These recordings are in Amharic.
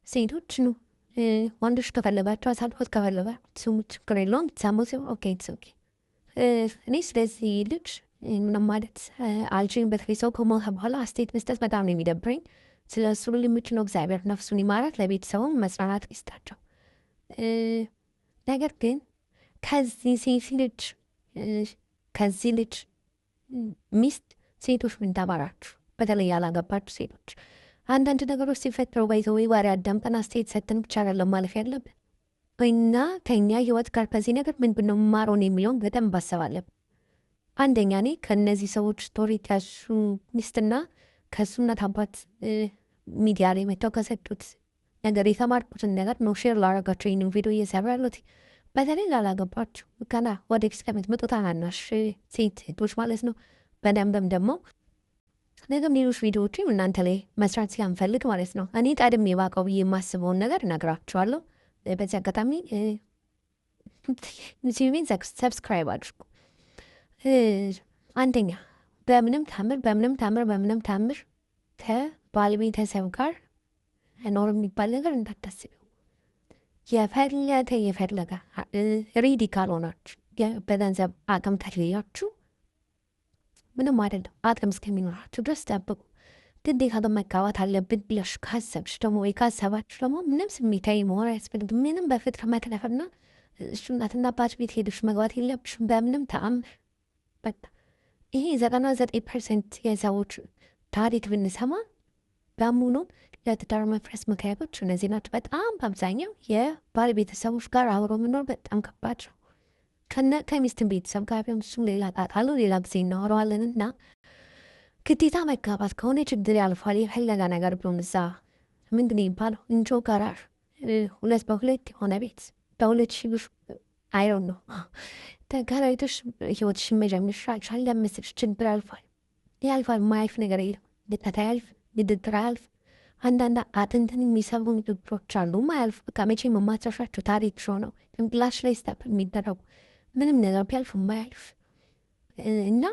ሴቶች ነው ወንዶች ከፈለጋቸው አሳልፎት ከፈለጋቸው ስሙ ችግር የለውም ሳሙስ ኦኬ ኢትስ ኦኬ እኔ ስለዚህ ልጅ ምንም ማለት አልችልም። በተለይ ሰው ከሞተ በኋላ አስተያየት መስጠት በጣም ነው የሚደብረኝ። ስለ እሱ ብል የምችለው እግዚአብሔር ነፍሱን ይማራት፣ ለቤተሰቡም መጽናናት ይስጣቸው። ነገር ግን ከዚህ ሴት ልጅ ከዚህ ልጅ ሚስት ሴቶች ምን ተማራችሁ? በተለይ ያላገባችሁ ሴቶች አንዳንድ ነገሮች ሲፈጠሩ ባይዘው ወሬ አዳምጠን አስተያየት ሰጥተን ብቻ አይደለም ማለፍ ያለብን እና ከኛ ህይወት ጋር ከዚህ ነገር ምንድን ነው የምማረውን የሚለውን በደንብ ማሰብ አለብን። አንደኛ እኔ ከእነዚህ ሰዎች ስቶሪ ከሱ ሚስትና ከሱ እናት አባት ሚዲያ ላይ መጥተው ከሰጡት ነገር የተማርኩትን ነገር ነው ሼር ላደርጋቸው ይህንን ቪዲዮ እየሰራ ያሉት። በተለይ ላላገባችሁ ገና ወደፊት ከምትመጡ ታናናሽ ሴት እህቶች ማለት ነው። በደንብም ደግሞ ነገም ሌሎች ቪዲዮዎችም እናንተ ላይ መስራት ስለምፈልግ ማለት ነው እኔ ቀድሜ ባውቀው ብዬ የማስበውን ነገር እነግራችኋለሁ። በዚህ አጋጣሚ ዩቲዩብን ሰብስክራይብ አድርጉ። አንደኛ በምንም ታምር ከባለቤተሰብ ጋር ኖር የሚባል ነገር እንዳታስቢው። የፈለገ ሪዲ ካልሆናችሁ በገንዘብ አቅም ተለያችሁ ምንም አይደለም። አቅም እስከሚኖራችሁ ድረስ ጠብቁ። ግዴታ ግን መጋባት አለብን ብለሽ ካሰብሽ ደግሞ ወይ ካሰባችሁ ደግሞ ምንም ስሜታዊ መሆን አያስፈልግም። ምንም በፍቅር መተለፍና እሱ እናትና አባት ቤት ሄደሽ መግባት የለብሽም በምንም ተአምር። በቃ ይሄ 99% የሰዎች ታሪክ ብንሰማ በሙሉ ለትዳር መፍረስ ምክንያቶች እነዚህ ናቸው። በጣም በአብዛኛው የባል ቤተሰቦች ጋር አብሮ መኖር በጣም ከባድ ነው። ከሚስትን ቤተሰብ ጋር ቢሆን እሱም ሌላ ጣጣ አለው። ሌላ ጊዜ እናወራዋለን። እና ግዴታ መጋባት ከሆነ ችግር ያልፋል። የፈለገ ነገር ቢሆን እዛ ምንድን ይባለው እንጆ ጋራር 2 በ2 የሆነ ቤት በ2 ሺህ አይሮን ነው ተጋራይቶች ህይወትሽን መጀመር ይሻልሻል። ለምስልሽ ችግር ያልፋል። ማያልፍ ነገር የለም። ልጠታ ያልፍ ንድድር አያልፍ። አንዳንድ አጥንትን የሚሰቡ ንግግሮች አሉ ማያልፍ። በቃ መቼ የማትረሻቸው ታሪክ ሆነው ጭንቅላትሽ ላይ ስታፕ የሚደረጉ ምንም ነገር ቢያልፍ ማያልፍ እና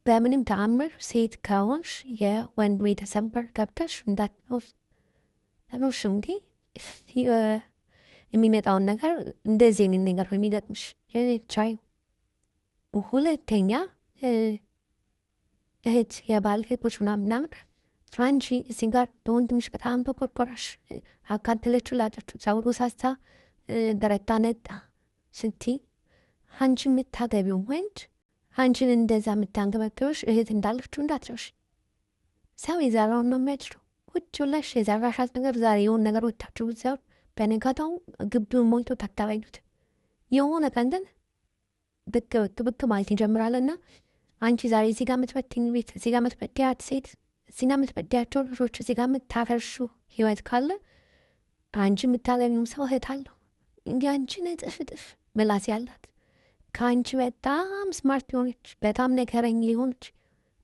በምንም ተአምር ሴት ከሆንሽ የወንድ ቤተሰብ ጋር ገብተሽ እንዳትኖርሽ እንዲ የሚመጣውን ነገር እንደዚህ ነገር የሚገጥምሽ ቻዩ። ሁለተኛ እህት የባል እህቶች ምናምን አንቺ እዚህ ጋር በወንድምሽ በጣም ተቆርቆረሽ አካትለችው ላጨችው ጸጉሩ ሳሳ ደረታ ነጣ ስቲ አንቺ የምታገቢው ወንድ አንቺን እንደዛ የምታንገበግበሽ እህት እንዳለችው እንዳትረሽ። ሰው የዘራውን ነው የሚያጭደው። ውጭ ብለሽ የዘራሻት ነገር ዛሬ የሆን ነገር ወታችሁ ብዛው በነጋታው ግቢውን ሞልቶ ታታባይሉት የሆነ ቀን ግን ብቅ ማለት ይጀምራልና አንቺ ዛሬ እዚህ ጋር የምትበትኝ ቤት፣ እዚህ ጋር የምትበድያት ሴት፣ እዚህ ጋር የምትበድያቸው ልጆች፣ እዚህ ጋር የምታፈርሹ ህይወት ካለ አንቺ የምታገቢው ሰው እህት አለው። እንዲህ አንቺን እጥፍ ምላስ ያላት ከአንቺ በጣም ስማርት የሆነች በጣም ነገረኝ የሆነች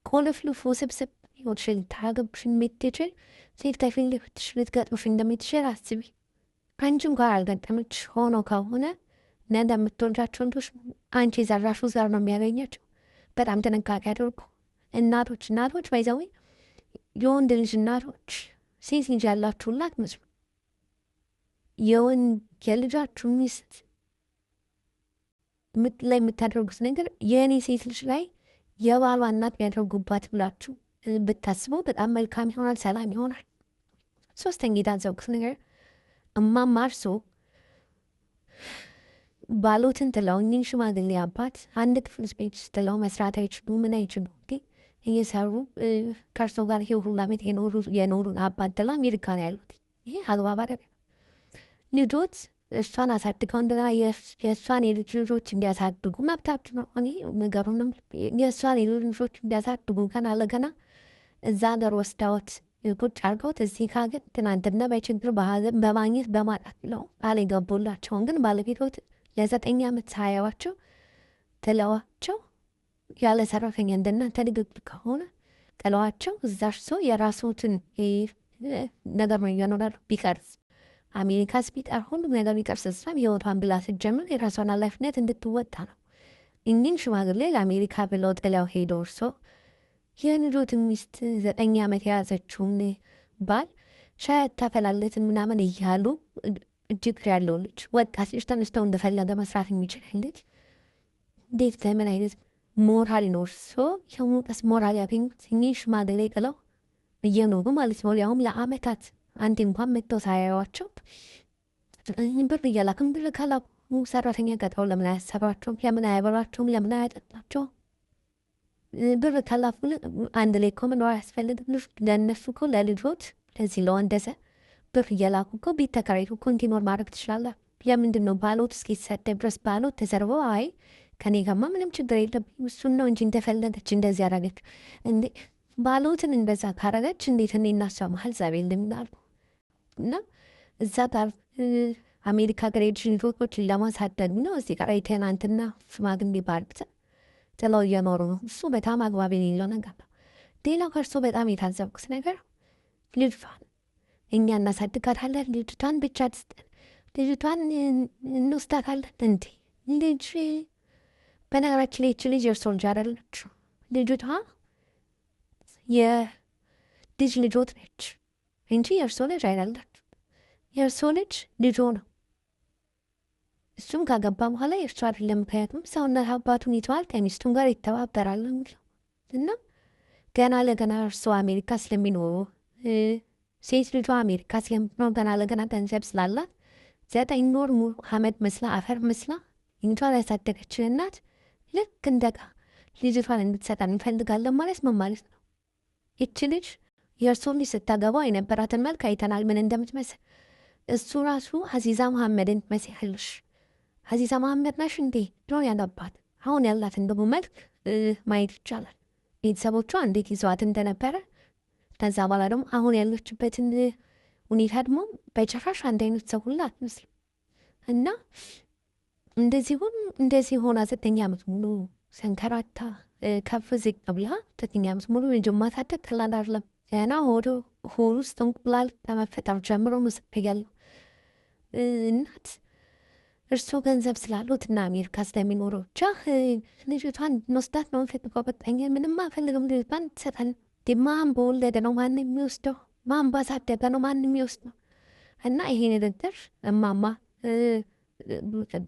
ኮልፍልፍ ውስብስብ ህይወትሽን ልታገብሽን የምትችል ሴት ከፊት ለፊትሽ ልትገጥምሽ እንደምትችል አስቢ። አንቺም ጋር አልገጠመች ሆኖ ከሆነ ነገ የምትወልጃቸው ልጆች አንቺ የዘራሹ ዘር ነው የሚያገኛቸው። በጣም ጥንቃቄ አድርጉ። እናቶች ባይዘዌ የወንድ ልጅ እናቶች ሴት ልጅ ያላችሁላት መስሉ የልጃችሁ ሚስት ላይ የምታደርጉት ነገር የእኔ ሴት ልጅ ላይ የባሏ እናት ቢያደርጉባት ብላችሁ ብታስበው በጣም መልካም ይሆናል፣ ሰላም ይሆናል። ሶስተኛ የታዘብኩት ነገር እማማ እርሶ ባሎትን ጥለው እኚህን ሽማግሌ አባት አንድ ክፍል ቤት ጥለው መስራት አይችሉ ምን አይችሉ እየሰሩ ከእርሶ ጋር ይሄ ሁሉ ዓመት የኖሩን አባት ጥላ አሜሪካ ነው ያሉት። ይሄ አግባብ አይደለም። ልጆች እሷን አሳድገው እንደገና የእሷን የልጅ ልጆች እንዲያሳድጉ መብታችሁ ነው። እኔ ነገሩንም የእሷን የልጅ ልጆች እንዲያሳድጉ ገና እዛ ሀገር ወስዳዎት ቁጭ አድርገውት እዚህ ካገር ትናንትና በችግር በሀዘን በማግኘት በማጣት ነው ቃል የገቡላቸውን ግን ባለቤቶት ለ9 ዓመት ሳያዋቸው ጥለዋቸው ያለ ሰራተኛ እንደናንተ ንግግር ከሆነ ጥለዋቸው እዛሽ ሰው የራሱትን ነገር ነው እያኖራሉ። ቢቀርስ አሜሪካስ ቢቀር ሁሉም ነገር ቢቀርስ እሷም ህይወቷን ብላ ስትጀምር የራሷን ኃላፊነት እንድትወጣ ነው። እኚህን ሽማግሌ ለአሜሪካ ብለው ጥለው ሄዶ እርሶ የልጆትን ሚስት 9 ዓመት የያዘችውን ባል ሻይ አታፈላለትም ምናምን እያሉ እጅግ ያለው ልጅ ወጣት ልጅ ተነስተው እንደፈለገ መስራት የሚችል ልጅ እንዴት ለምን አይነት ሞራል ይኖር ሰው የሙቀስ ሞራል ያገኙት እኚህ ሽማግሌ ጥለው እየኖሩ ማለት ነው። ያውም ለአመታት አንድ እንኳን መጥተው ሳያዩዋቸው ብር እያላክም ብር ካላኩ ሰራተኛ ቀጥረው ለምን አያሰራቸውም? ለምን አያበራቸውም? ለምን አያጠጣቸው? ብር ካላኩ አንድ ላይ እኮ መኖር አያስፈልግም። ለእነሱ እኮ ለልጆች ለዚህ ለወንደሰ ብር እየላኩ እኮ ቤት ተከራይቶ እኮ እንዲኖር ማድረግ ትችላለህ። ለምንድን ነው ባሎት እስኪሰጠኝ ድረስ ባሎት ተሰርቦ አይ ከኔ ጋማ ምንም ችግር የለብኝ እሱን ነው እንጂ እንደፈለገች እንደዚህ ያደረገች እንዴ? ባሎትን እንደዛ ካረገች እንዴት እኔ እና እሷ መሀል ዛቤ እንደሚላሉ እና እዛ ጋር አሜሪካ ሀገር ሄድሽ ልጆችን ለማሳደግ ነው። እዚህ ጋር የትናንትና ሽማግሌ ባል ጥለው እየኖሩ ነው። እሱ በጣም አግባብ የሌለው ነገር ነው። ሌላው ከእርሶ በጣም የታዘብኩት ነገር ልጅቷን እኛ እናሳድጋታለን፣ ልጅቷን ብቻ ትስጠን፣ ልጅቷን እንወስዳታለን። እንዴ ልጅ በነገራችን ላይ ይች ልጅ የእርሶ ልጅ አይደለች። ልጅቷ የልጅ ልጆት ነች እንጂ የእርሶ ልጅ አይደለች። የእርሶ ልጅ ልጆ ነው። እሱም ካገባ በኋላ የእርሶ አይደለም። ምክንያቱም ሰውነት አባቱን ይተዋል፣ ከሚስቱን ጋር ይተባበራል እና ገና ለገና እርሶ አሜሪካ ስለሚኖሩ ሴት ልጇ አሜሪካ ስለምትኖር ገና ለገና ገንዘብ ስላላት 9 ወር ሙሉ አመድ መስላ አፈር መስላ ልጇን ያሳደገችን እናት ልክ እንደጋ ልጅቷን እንድትሰጣን እንፈልጋለን ማለት ምን ማለት ነው? ይቺ ልጅ የእርሶ ልጅ ስታገባው የነበራትን መልክ አይተናል፣ ምን እንደምትመስል። እሱ ራሱ አዚዛ መሐመድን ትመስያለሽ። አዚዛ መሐመድ ናሽ እንዴ? ድሮ ያለባት አሁን ያላትን ደግሞ መልክ ማየት ይቻላል። ቤተሰቦቿ እንዴት ይዘዋት እንደነበረ ከዛ በኋላ ደግሞ አሁን ያለችበትን ሁኔታ ደግሞ በጭራሽ አንድ አይነት ሰው ሁላ አትመስልም። እና እንደዚህ ሆና 9 ዓመት ሙሉ ሰንከራታ ከፍ ዝቅ ብላ 9 ዓመት ሙሉ ልጅ ማሳደግ ቀላል አይደለም። ገና ሆድ ውስጥ እንቁላል ከመፈጠር ጀምሮ ምስያለሁ። እናት እርስዎ ገንዘብ ስላሉት እና አሜሪካ ስለሚኖሩ ብቻ ልጅቷን እንወስዳት ነው ፈልገው በቃኝ። ምንም አፈልግም። ልጅቷን ትሰጣል። ማን በወለደ ነው ማን የሚወስደው? ማን ባሳደገ ነው ማን የሚወስደው? እና ይሄ ንግግር እማማ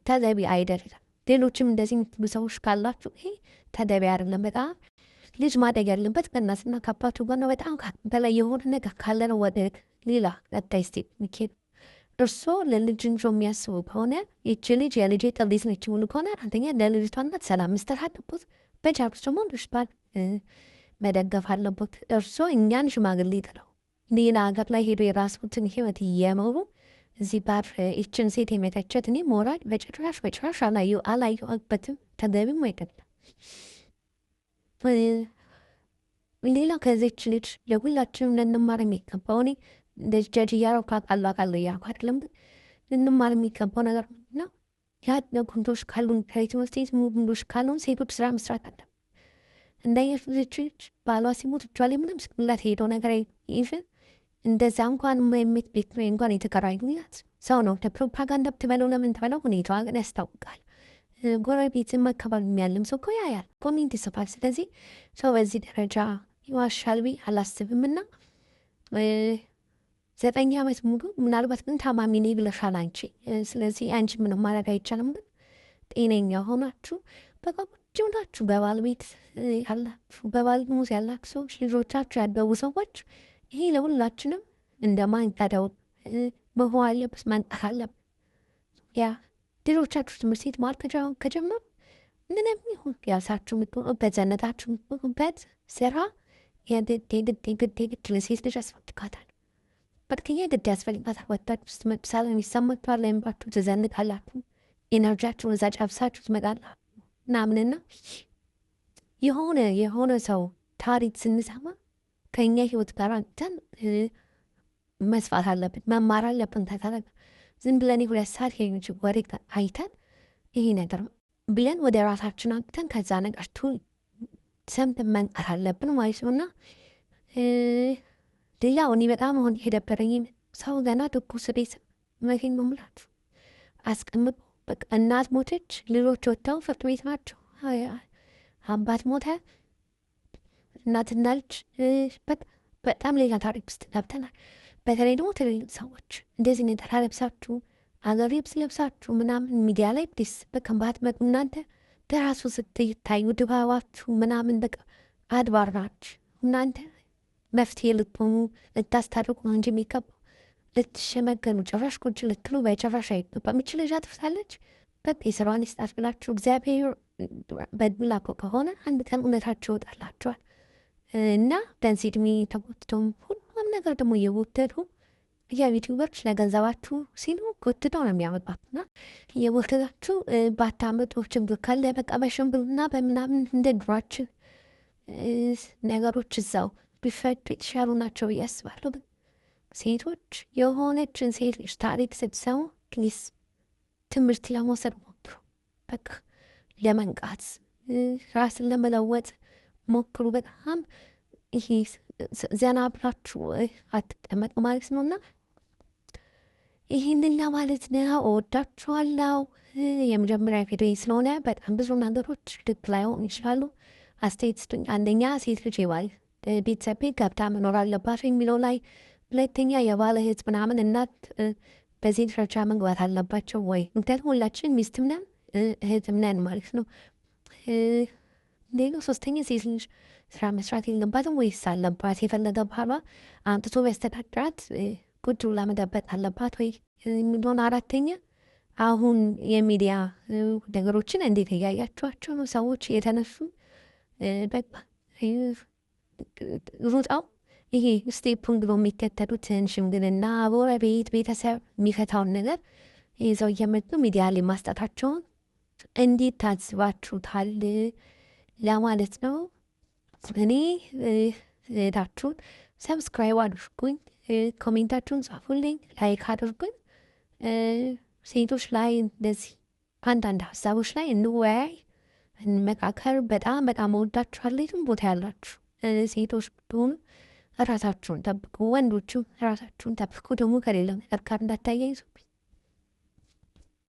ተገቢ አይደለም። ሌሎችም እንደዚህ የምትሉ ሰዎች ካላችሁ ይሄ ተገቢ አይደለም። በጣም ልጅ ማደግ ያለበት ከእናትና ከአባቱ ጋር ነው። በጣም በላይ የሆነ ነገር ካለ ነው ወደ ሌላ ቀጣይ ስቴፕ የሚኬድ። እርስዎ ለልጅ እንጆ የሚያስቡ ከሆነ ይቺ ልጅ የልጅ ጠሊት ነች ሙሉ ከሆነ አንደኛ ለልጅቷ እናት ሰላም መስጠት አለበት። በቻርስ ደግሞ ልጅቷን መደገፍ አለበት። እርስዎ እኛን ሽማግሌ ጥለው ሌላ ሀገር ላይ ሄዶ የራሱትን ህይወት እየኖሩ እዚህ ባር ይችን ሴት የመተቸት እኔ ሞራል በጭራሽ አላየሁበትም። ተገቢም አይደለም። ሌላው ከዚች ልጅ ለሁላችንም ልንማር የሚገባው እኔ እንደዚህ ጀጅ እያረኩ አቃለሁ እያልኩ አይደለም፣ ግን ልንማር የሚገባው ነገር ነው። ያደጉ ወንዶች ካሉን ከትምህርት ቤት ወንዶች ካሉን ሴቶች ስራ መስራት አለ። እንዳየች ባሏ ሲሞት እጇ ላይ ምንም ስቅላት ሄደው ነገር ይፍን እንደዛ እንኳን የሜት ቤት ነው እንኳን የተከራዩት ሰው ነው። ለፕሮፓጋንዳ ብትበለው ለምን ትበለው ሁኔታዋ ግን ያስታውቃል። ጎረቤትን መከባል የሚያልም ሰው እኮ ያያል፣ ኮሜንት ይጽፋል። ስለዚህ ሰው በዚህ ደረጃ ይዋሻል ብዬ አላስብምና 9 ዓመት ሙሉ ምናልባት ግን ታማሚ ነኝ ብለሻል አንቺ። ስለዚህ አንቺ ምንም ማድረግ አይቻልም። ግን ጤነኛ ሆናችሁ በቃ ቁጭ ብላችሁ በባል ቤት ያላችሁ በባል ሙዝ ያላችሁ ሰዎች ልጆቻችሁ ያደጉ ሰዎች ይሄ ለሁላችንም እንደ ማንቀደው መሆን አለበት፣ ማንጣት አለበት። ያ ልጆቻችሁ ትምህርት ቤት ማለት ከጀመሩ ምንም ይሁን ያሳችሁ የምትሆኑበት ዘነታችሁ የምትሆኑበት ስራ የግድ ለሴት ልጅ ያስፈልጋታል። በትክየ ግድ ያስፈልጋታል። ወጣችሁ ስትመጡ ሰላም ይሰማችኋል፣ ለምባችሁ ትዘንጣላችሁ፣ ኤነርጂያችሁን እዛ ጨብሳችሁ ትመጣላችሁ ምናምንና የሆነ ሰው ታሪክ ስንሰማ ከእኛ ህይወት ጋር አንተን መስፋት አለብን፣ መማር አለብን። ተታረግ ዝም ብለን 2 ሰዓት የሚች ወሬ አይተን ይሄ ነገር ብለን ወደ ራሳችን አንተን ከዛ ነገር ሰምተን መንቃት አለብን ማለት ነውና ሌላው እኔ በጣም አሁን የደበረኝ ሰው ገና ትኩስ ሬስ መኪን መሙላችሁ አስቀምጡ። በቃ እናት ሞተች፣ ልጆች ወጥተው ፍርድ ቤት ናቸው። አባት ሞተ፣ እናትና ልጅ በጣም ሌላ ታሪክ ውስጥ ገብተናል። በተለይ ደግሞ ትልልቅ ሰዎች እንደዚህ ነጠላ ለብሳችሁ አገር ልብስ ለብሳችሁ ምናምን ሚዲያ ላይ ፕሊስ በቃ ባትመጡ እናንተ በራሱ ስትታዩ ድባባችሁ ምናምን በቃ አድባር ናችሁ እናንተ መፍትሄ ልትሆኑ ልታስታርቁ ነው እንጂ የሚገባው ልትሸመገኑ ጭራሽ ቁጭ ልትሉ በጭራሽ አይገባም። ይች ልጅ አጥፍታለች በቃ የስራዋን ይስጣት ብላችሁ እግዚአብሔር በድላኮ ከሆነ አንድ ቀን እውነታችሁ ይወጣላችኋል። እና በዚህ እድሜ ተጎትተውም ሁሉም ነገር ደግሞ እየወደዱ የዩቲዩበሮች ለገንዘባችሁ ሲሉ ጎትተው ነው የሚያመጣትና እየወደዳችሁ ባታመጡ ችግር ካለ በቃ በሽምብልና በምናምን እንደ ድሯችን ነገሮች እዛው ቢፈቱ የተሻሉ ናቸው ብዬ አስባለሁ። ሴቶች የሆነችን ሴት ልጅ ታሪክ ስትሰሙ ፕሊስ ትምህርት ለመውሰድ ሞክሩ። በቃ ለመንቃት ራስን ለመለወጥ ሞክሩ። በጣም ይሄ ዘና ብላችሁ አትቀመጡ ማለት ነውና ይህንን ለማለት ነው። እወዳችኋለሁ። የመጀመሪያ ቪዲዮ ስለሆነ በጣም ብዙ ነገሮች ልክ ላይሆኑ ይችላሉ። አስተያየት ስጡኝ። አንደኛ ሴት ልጅ የባል ቤተሰብ ቤት ገብታ መኖር አለባት የሚለው ላይ፣ ሁለተኛ የባለ እህት ምናምን እናት በዚህ ደረጃ መግባት አለባቸው ወይ? ምክንያቱም ሁላችን ሚስትም ነን እህትም ነን ማለት ነው። ሌላው ሶስተኛ ሴት ልጅ ስራ መስራት የለባትም ወይስ አለባት? የፈለገ ባህሏ አምጥቶ ቢያስተዳድራት ቁጭ ብላ መደበቅ አለባት ወይ የሚለውን፣ አራተኛ አሁን የሚዲያ ነገሮችን እንዴት እያያችኋቸው ነው? ሰዎች የተነሱ በቃ ሩጣው ይሄ ስቴፑን ብሎ የሚከተሉትን ሽምግልና፣ ጎረቤት፣ ቤተሰብ የሚፈታውን ነገር ይዘው እየመጡ ሚዲያ ላይ ማስጣታቸውን እንዴት ታዝባችሁታል ለማለት ነው። እኔ ሄዳችሁን ሰብስክራይብ አድርጉኝ፣ ኮሜንታችሁን ጻፉልኝ፣ ላይክ አድርጉኝ። ሴቶች ላይ እንደዚህ አንዳንድ ሀሳቦች ላይ እንወያይ፣ እንመካከር። በጣም በጣም እወዳችኋለሁ። የትም ቦታ ያላችሁ ሴቶች ብትሆኑ ራሳችሁን ጠብቁ፣ ወንዶችም ራሳችሁን ጠብቁ። ደግሞ ከሌለው ነገር ጋር እንዳታያይዙብኝ።